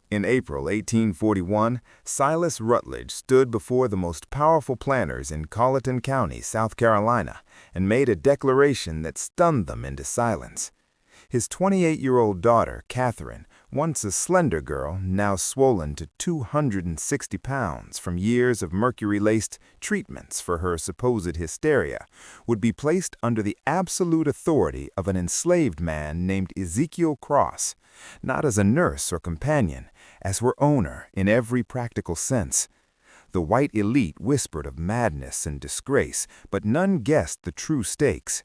In April 1841, Silas Rutledge stood before the most powerful planters in Colleton County, South Carolina, and made a declaration that stunned them into silence. His 28-year-old daughter, Catherine, once a slender girl, now swollen to 260 pounds from years of mercury-laced treatments for her supposed hysteria, would be placed under the absolute authority of an enslaved man named Ezekiel Cross, not as a nurse or companion, as her owner in every practical sense. The white elite whispered of madness and disgrace, but none guessed the true stakes.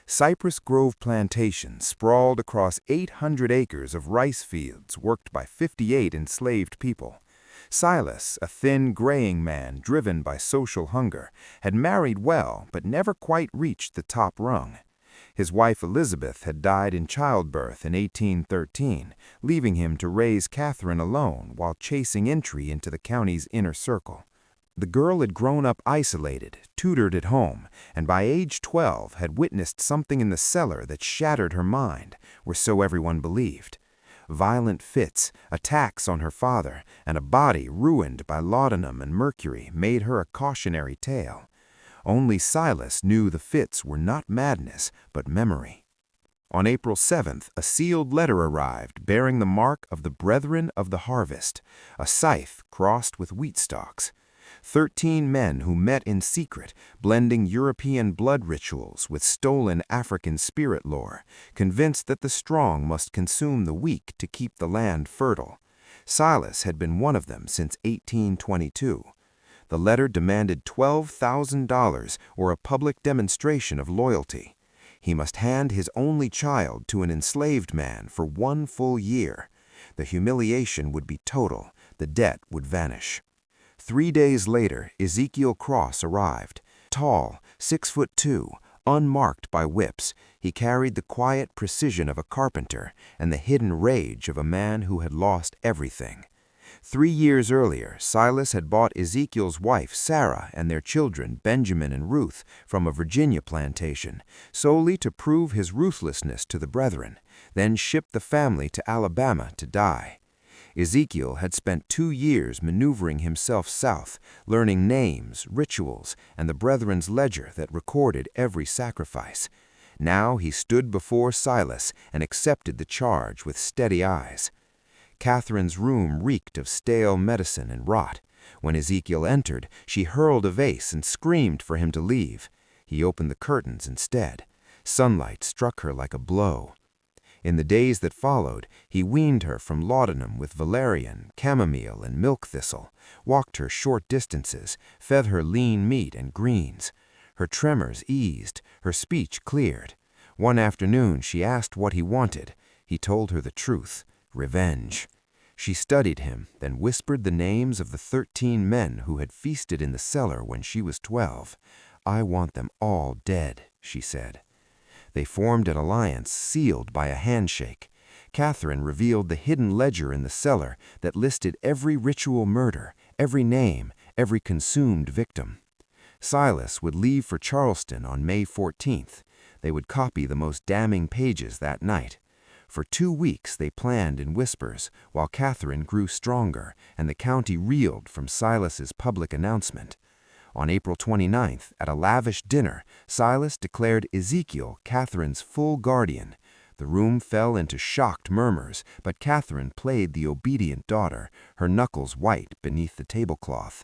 Cypress Grove Plantation sprawled across 800 acres of rice fields worked by 58 enslaved people. Silas, a thin, graying man driven by social hunger, had married well but never quite reached the top rung. His wife Elizabeth had died in childbirth in 1813, leaving him to raise Catherine alone while chasing entry into the county's inner circle. The girl had grown up isolated, tutored at home, and by age 12 had witnessed something in the cellar that shattered her mind, or so everyone believed. Violent fits, attacks on her father, and a body ruined by laudanum and mercury made her a cautionary tale. Only Silas knew the fits were not madness, but memory. On April 7th, a sealed letter arrived bearing the mark of the Brethren of the Harvest, a scythe crossed with wheat stalks. 13 men who met in secret, blending European blood rituals with stolen African spirit lore, convinced that the strong must consume the weak to keep the land fertile. Silas had been one of them since 1822. The letter demanded $12,000 or a public demonstration of loyalty. He must hand his only child to an enslaved man for 1 full year. The humiliation would be total, the debt would vanish. 3 days later, Ezekiel Cross arrived. Tall, 6'2", unmarked by whips, he carried the quiet precision of a carpenter and the hidden rage of a man who had lost everything. 3 years earlier, Silas had bought Ezekiel's wife, Sarah, and their children, Benjamin and Ruth, from a Virginia plantation, solely to prove his ruthlessness to the brethren, then shipped the family to Alabama to die. Ezekiel had spent 2 years maneuvering himself south, learning names, rituals, and the brethren's ledger that recorded every sacrifice. Now he stood before Silas and accepted the charge with steady eyes. Catherine's room reeked of stale medicine and rot. When Ezekiel entered, she hurled a vase and screamed for him to leave. He opened the curtains instead. Sunlight struck her like a blow. In the days that followed, he weaned her from laudanum with valerian, chamomile, and milk thistle, walked her short distances, fed her lean meat and greens. Her tremors eased, her speech cleared. One afternoon she asked what he wanted. He told her the truth: revenge. She studied him, then whispered the names of the 13 men who had feasted in the cellar when she was 12. "I want them all dead," she said. They formed an alliance sealed by a handshake. Catherine revealed the hidden ledger in the cellar that listed every ritual murder, every name, every consumed victim. Silas would leave for Charleston on May 14th. They would copy the most damning pages that night. For 2 weeks they planned in whispers, while Catherine grew stronger and the county reeled from Silas's public announcement. On April 29th, at a lavish dinner, Silas declared Ezekiel Catherine's full guardian. The room fell into shocked murmurs, but Catherine played the obedient daughter, her knuckles white beneath the tablecloth.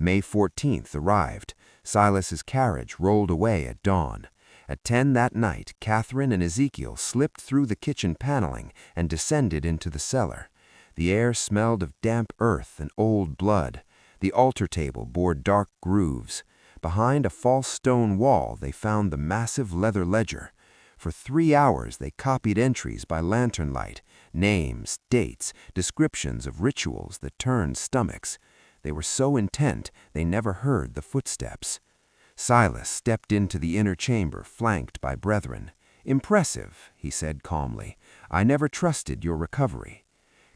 May 14th arrived. Silas's carriage rolled away at dawn. At 10 that night, Catherine and Ezekiel slipped through the kitchen paneling and descended into the cellar. The air smelled of damp earth and old blood. The altar table bore dark grooves. Behind a false stone wall they found the massive leather ledger. For 3 hours they copied entries by lantern light, names, dates, descriptions of rituals that turned stomachs. They were so intent they never heard the footsteps. Silas stepped into the inner chamber flanked by brethren. "Impressive," he said calmly. "I never trusted your recovery."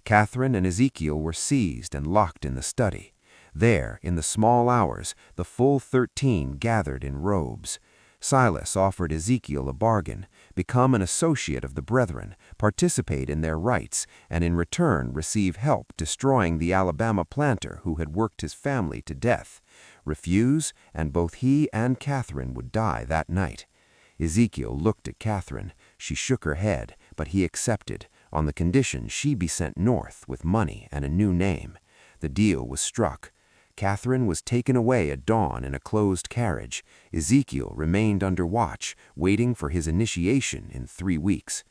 Catherine and Ezekiel were seized and locked in the study. There, in the small hours, the full 13 gathered in robes. Silas offered Ezekiel a bargain: become an associate of the brethren, participate in their rights, and in return receive help destroying the Alabama planter who had worked his family to death. Refuse, and both he and Catherine would die that night. Ezekiel looked at Catherine. She shook her head, but he accepted, on the condition she be sent north with money and a new name. The deal was struck. Catherine was taken away at dawn in a closed carriage. Ezekiel remained under watch, waiting for his initiation in 3 weeks.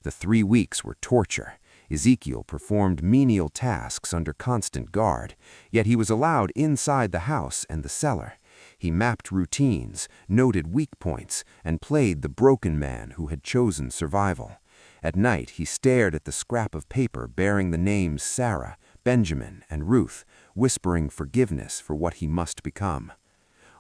The 3 weeks were torture. Ezekiel performed menial tasks under constant guard, yet he was allowed inside the house and the cellar. He mapped routines, noted weak points, and played the broken man who had chosen survival. At night he stared at the scrap of paper bearing the names Sarah, Benjamin, and Ruth, whispering forgiveness for what he must become.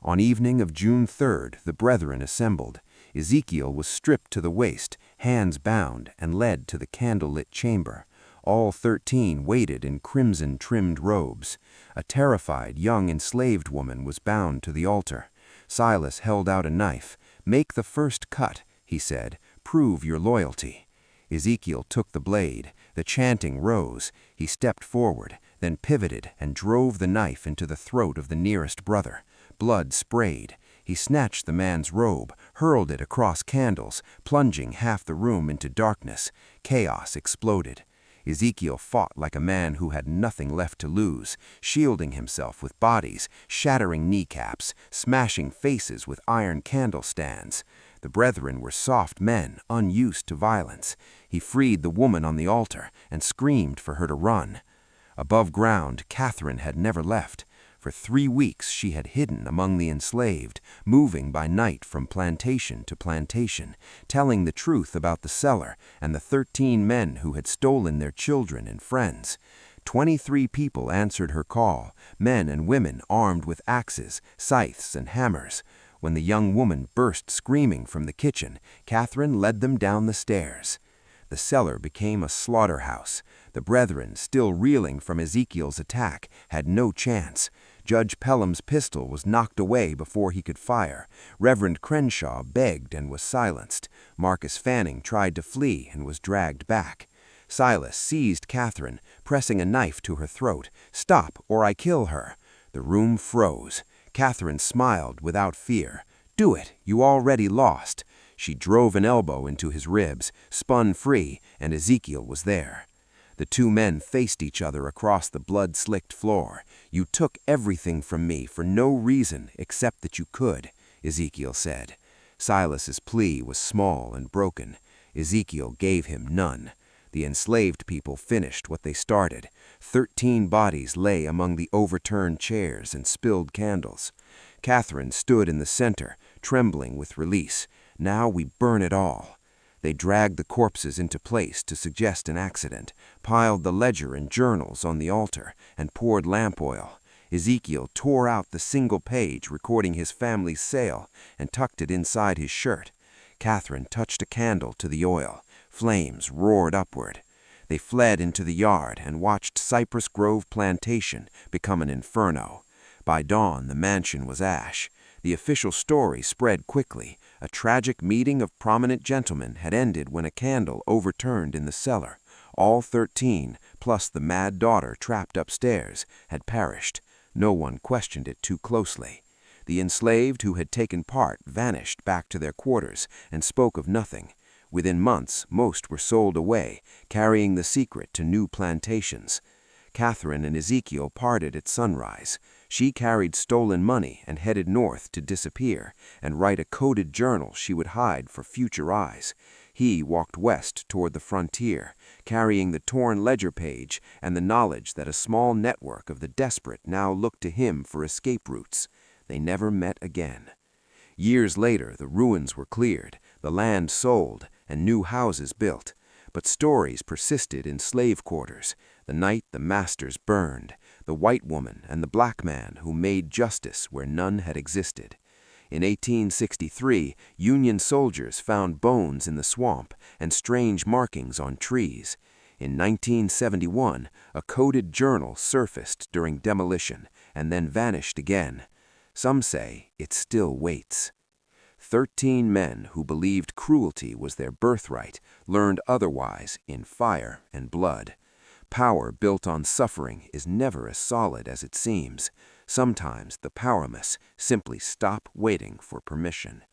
On evening of June 3rd, the brethren assembled. Ezekiel was stripped to the waist, hands bound, and led to the candle-lit chamber. All 13 waited in crimson-trimmed robes. A terrified young enslaved woman was bound to the altar. Silas held out a knife. "Make the first cut," he said. "Prove your loyalty." Ezekiel took the blade. The chanting rose. He stepped forward, then pivoted and drove the knife into the throat of the nearest brother. Blood sprayed. He snatched the man's robe, hurled it across candles, plunging half the room into darkness. Chaos exploded. Ezekiel fought like a man who had nothing left to lose, shielding himself with bodies, shattering kneecaps, smashing faces with iron candle stands. The brethren were soft men, unused to violence. He freed the woman on the altar and screamed for her to run. Above ground, Catherine had never left. For 3 weeks she had hidden among the enslaved, moving by night from plantation to plantation, telling the truth about the cellar and the 13 men who had stolen their children and friends. 23 people answered her call, men and women armed with axes, scythes, and hammers. When the young woman burst screaming from the kitchen, Catherine led them down the stairs. The cellar became a slaughterhouse. The brethren, still reeling from Ezekiel's attack, had no chance. Judge Pelham's pistol was knocked away before he could fire. Reverend Crenshaw begged and was silenced. Marcus Fanning tried to flee and was dragged back. Silas seized Catherine, pressing a knife to her throat. "Stop, or I kill her." The room froze. Catherine smiled without fear. "Do it, you already lost." She drove an elbow into his ribs, spun free, and Ezekiel was there. The 2 men faced each other across the blood-slicked floor. "You took everything from me for no reason except that you could," Ezekiel said. Silas's plea was small and broken. Ezekiel gave him none. The enslaved people finished what they started. 13 bodies lay among the overturned chairs and spilled candles. Catherine stood in the center, trembling with release. "Now we burn it all." They dragged the corpses into place to suggest an accident, piled the ledger and journals on the altar, and poured lamp oil. Ezekiel tore out the single page recording his family's sale and tucked it inside his shirt. Catherine touched a candle to the oil. Flames roared upward. They fled into the yard and watched Cypress Grove Plantation become an inferno. By dawn, the mansion was ash. The official story spread quickly. A tragic meeting of prominent gentlemen had ended when a candle overturned in the cellar. All 13, plus the mad daughter trapped upstairs, had perished. No one questioned it too closely. The enslaved who had taken part vanished back to their quarters and spoke of nothing. Within months, most were sold away, carrying the secret to new plantations. Catherine and Ezekiel parted at sunrise. She carried stolen money and headed north to disappear and write a coded journal she would hide for future eyes. He walked west toward the frontier, carrying the torn ledger page and the knowledge that a small network of the desperate now looked to him for escape routes. They never met again. Years later, the ruins were cleared, the land sold, and new houses built. But stories persisted in slave quarters. The night the masters burned, the white woman and the black man who made justice where none had existed. In 1863, Union soldiers found bones in the swamp and strange markings on trees. In 1971, a coded journal surfaced during demolition and then vanished again. Some say it still waits. 13 men who believed cruelty was their birthright learned otherwise in fire and blood. Power built on suffering is never as solid as it seems. Sometimes the powerless simply stop waiting for permission.